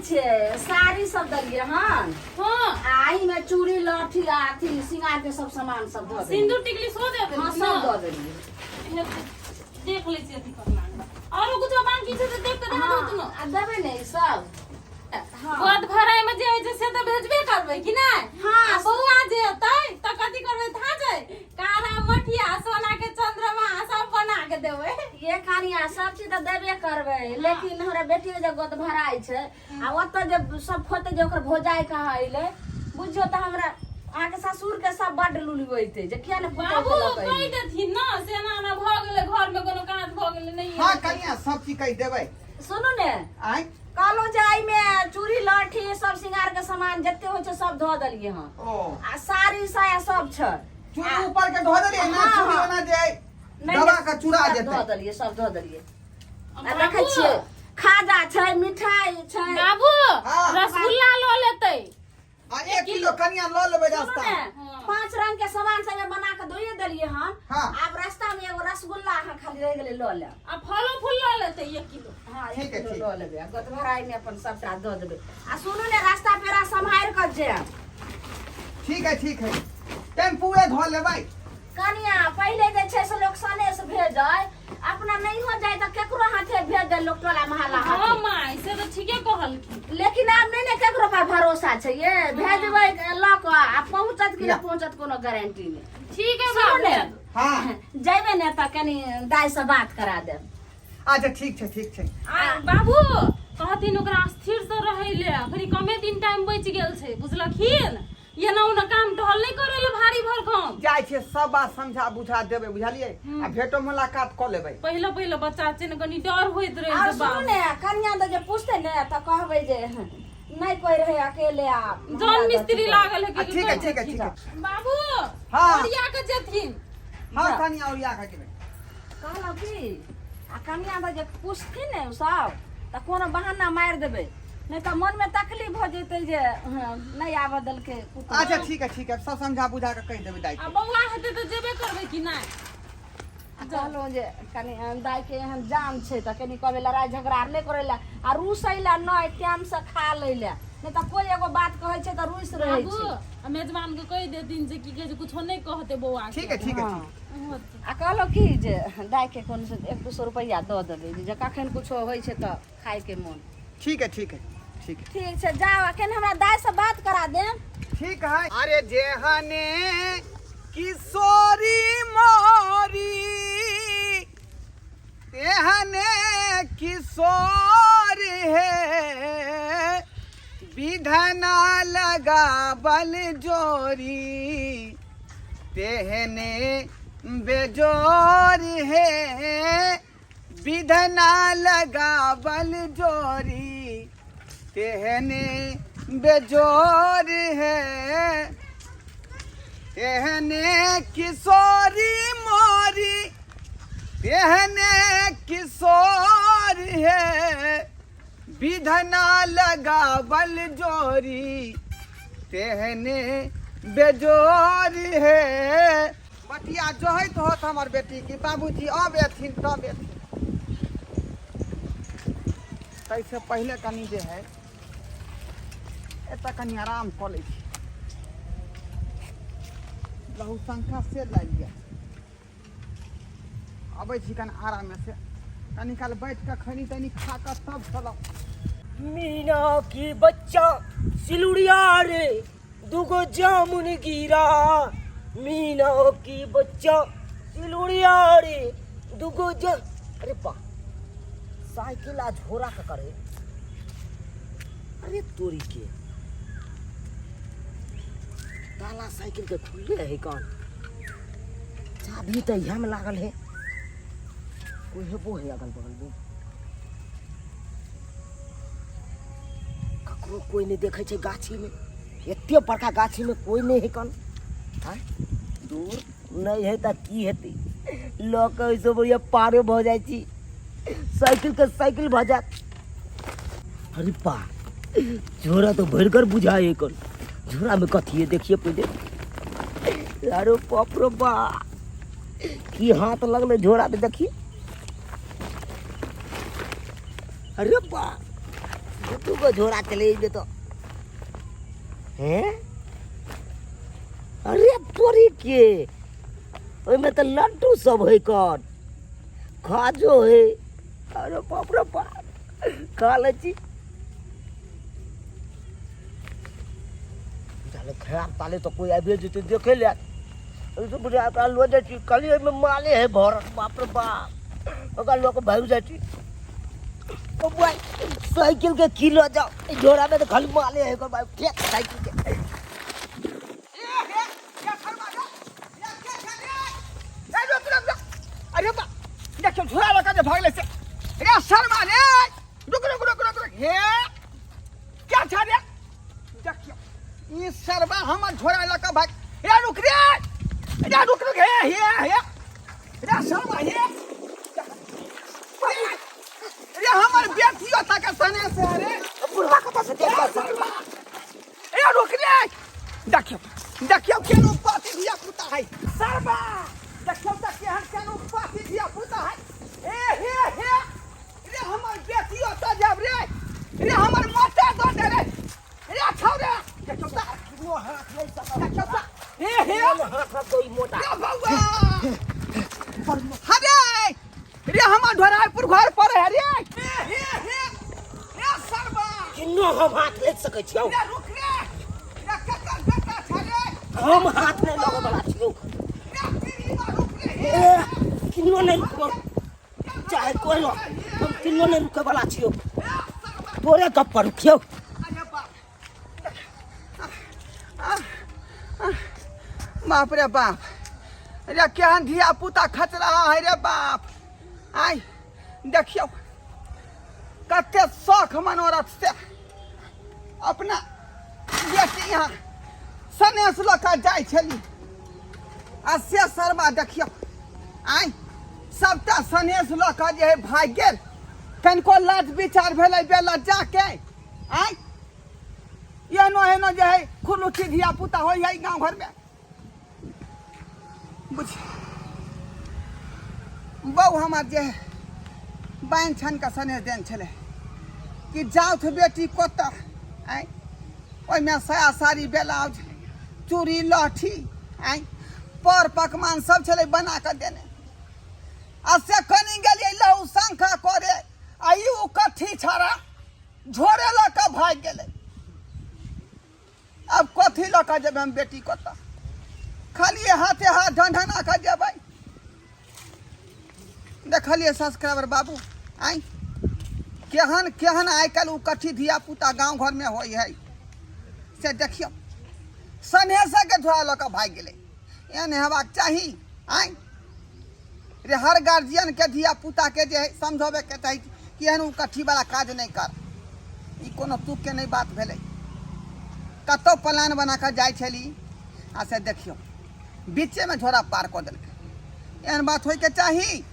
छे साड़ी सब दलिए हन। हां आई में चूड़ी लहठी आथी सिंगार के सब सामान सब दो दे। सिंदूर टिकली सो दे दे। हां सब दो देलिए। देख ले छी अथी करना और कुछ बाकी छै त देख के दे दो तुम। आ देबे ने सब। हां गोद भराई में जे होय छै से त भेजबे करबै कि नै। हां बौआ जे होतै त कथि करबै था छै कारा मठिया सोना के चंद्रमा सब बना के देबै। ये खानिया सब चीज त देबे करबै लेकिन हमरा बेटी के जे गोद भराई छै आ ओत जे सब खोते जे ओकर भोजाई कहाँ अइले बुझियो त हमरा आके ससुर के सब बड लुलबैते जे किया ने बाबू कहि देथिन ना से ना भ गेलै घर में कोनो काज भ गेलै नहीं। हां कनिया सब चीज कहि देबै। सुनू ने आइ कहलो जे आई में चूड़ी लहठी सब सिंगार के सामान जत्ते होय छै सब धो देलिए हन। ओ आ साड़ी साया सब छै चूड़ी ऊपर के धो देलिए ना हाँ, चूड़ी हाँ। बना जे दवा का चूड़ा सब जेतै। धो देलिए सब धो देलिए। आ देखै छियै खाजा छै मिठाई छै। बाबू हाँ। रसगुल्ला ल लेतै। आ 1 किलो कनिया ल लेबै रास्ता सुनू में। ने, 5 रंग के सामान सब बना के दोइए देलिए हन। हाँ। अब रास्ता में एगो रसगुल्ला अहाँ खाली रह गेलै ल ले। आ फलो फूल ल लेतै 1 किलो। हां ठीक 1 है, किलो ठीक। ल लेबै। गोद भराई में अपन सबटा दो देबै। आ सुनू ने रास्ता पेरा संभाल कर जे ठीक है टेम्पूए धो लेबै। कनिया पहले जे छै से लोग सने से भेजै अपना नहीं हो जाए त केकरो हाथे भेज दे लोग टोला महल्ला हां हाथे। माय से त ठीके कहलखिन। लेकिन आब नहीं ने केकरो पर भरोसा छै ये भेजबै ल क आ पहुंचत कि या। न पहुंचत कोनो गारंटी नहीं। ठीक है सुनू ने बाबू। हां जइबे ने त कनी दाई से बात करा दे। अच्छा ठीक छै। आ बाबू कहथिन ओकरा स्थिर से रहै ले फिर कमे दिन टाइम बच गेल छै बुझलखिन। ये ना उना काम टहल नहीं करे ले भारी भरकम। जाइ छै सब बात समझा बुझा देबै बुझलिए। आ भेटो मुलाकात क लेबै। पहले बच्चा छै ने कनी डर होइत रहे और से सुनू बाबू। ने कनिया तो जे पूछते ने त कहबै जे नहीं कोई रहे अकेले आ जौन मिस्त्री लागल है कि ठीक है। बाबू हाँ। ओरिया के जेथिन। हां कनिया ओरिया के जेबै। कहलौ की आ कनिया तो जे पूछथिन ने उ सब त कोनो बहाना मार देबै नहीं त मन में तकलीफ हो जैते जे नहीं आब दल के कुछ। अच्छा ठीक है सब समझा बुझा के कहि देबै दाई आ के। बौआ हेतै त जेबे करबै कि नहीं। कहलो जे कनी दाई के एहन जान छै त कनी कहबे लड़ाई झगड़ा नहीं करेला आ रूसैला नहीं टाइम से खा लैला नहीं त कोई एगो बात कहै छै त रूस रहै बाबू छै। आ मेजबान के कहि देथिन जे की कहे छै कुछो नहीं कहते बौआ के। ठीक है। हाँ। आ कहलो की जे दाई के कोनो से 1-200 रुपया द देबै जे कखन कुछो होइ छै त खाए के मन। ठीक है। ठीक ठीक छै जाओ अखन हमरा दाई से बात करा दे। ठीक है। अरे जेहने किशोरी मोरी तेहने किशोर है विधना लगा बल जोरी तेहने बेजोर है विधना लगा बल जोरी तेहने बेजोर है तेहने किशोरी मोरी तेहने किशोर है विधना लगा बल जोरी तेहने बेजोर है। बटिया जोहत होत हमर बेटी की बाबूजी अब एथिन तब एथिन। तैसे पहले कनी जे है एत कनी आराम कऽ लै छी। बहुसंख्या से लाग गया अबै छी कनी आराम में से कनी काल बैठ के खनी तनी खा के तब चलब। मीना की बच्चा सिलुड़िया रे दुगो जामुन गिरा। मीना की बच्चा सिलुड़िया रे दुगो अरे बा साइकिल आज झोरा का करे। अरे तोरी के ताला साइकिल के खुले है कौन चाबी तो यहाँ में लागल है कोई है वो है अगल बगल में ककरो कोई नहीं देखे छे गाछी में एते बड़का गाछी में कोई नहीं है कौन हाँ दूर नहीं है त की हेती लोग ऐसे बढ़िया पारे भ जाय छी साइकिल के साइकिल भ जात। अरे बा झोरा तो भरकर बुझाए कौन झोरा में कथी है देखिए पहले। अरे बाप रे बा की हाथ लगले झोरा में देखिए। अरे बा दू गो झोरा चले जे तो हैं अरे तोरी के ओइमे तो लड्डू सब है कौन खाजो है अरे बाप रे बाप खा ले छी चलो खराब ताले तो कोई आबे जेते देखे ले तो बुढ़े आपा लो जाय छी कली में माले है भर बाप रे बाप ओका लोग भाग जाय छी ओ भाई साइकिल के किलो जाओ झोरा में तो खाली माले है को भाई फेंक साइकिल के अरे बा देखो झोरा लगा के भागले से रे शर्मा रे रुक रुक रुक रुक रुक हे क्या था रे देखियो ई शर्मा हमर झोरा लगा भाग रे रुक रुक हे रे शर्मा हे रे हमर बेटियो तक सने से रे बुढ़वा कता से देख शर्मा रे रुक रे देखियो केनो पाती दिया पुता है शर्मा देखियो तक के हर केनो पाती दिया पुता है हे रे हमर बेटियो त जब रे हमर माता दो दे रे छौ रे देखियो त किनो हाथ नहीं सका देखियो त हे हाथ दो मोटा रे बाबा हरे रे हमर ढोराईपुर घर पर है रे शर्मा किनो हम हाथ ले सकै छियौ रे रुक रे ककर बेटा छ रे हम हाथ नहीं लगे वाला छियौ किन्नो नहीं रुकबो चाहे कोई हो हम किन्नो नहीं रुके वाला छियौ तोरे गप पर रुकियो बाप रे बाप रे केहन धिया पुता खच रहा है रे बाप आई देखियो कते शौक मनोरथ से अपना बेटी यहाँ सनेस लका जाय छली आ से शर्मा देखियो आई सबटा सनेस लका जे है भाग गेल कनको लाज विचार भेलै बेला जाके आई एनो जे है खुलुठी धिया पुता होय है गांव घर में बुझ बहु हमार जे है बाइन छन का सने देन छले कि जाओ थे बेटी कोता आई ओय में साया साड़ी ब्लाउज चूड़ी लहठी आई पर पकवान सब छले बना के देने आ से कनी गेलिए लहू शंखा करे आई उ कथी छरा झोरे ल के भाग गेले अब कथी ल के जब हम बेटी कोता खाली हाथे हाथ ढंढना के जेबै देखलिए सब्सक्राइबर बाबू आई केहन आइ काल्हि उ कथी धिया पुता गाँव घर में होई है से देखियो सनेसा के धोआ ल के भाग गेले एहन हेबाक चाही आई रे हर गार्जियन के धिया पुता के जे समझावे के चाही कि एहन उ कथी वाला काज नहीं कर ई कोनो तुक के नहीं बात भेलै कतो प्लान बना के जाय छली आ से देखियो बीचे में झोरा पार कर देलकै एहन बात होय के चाही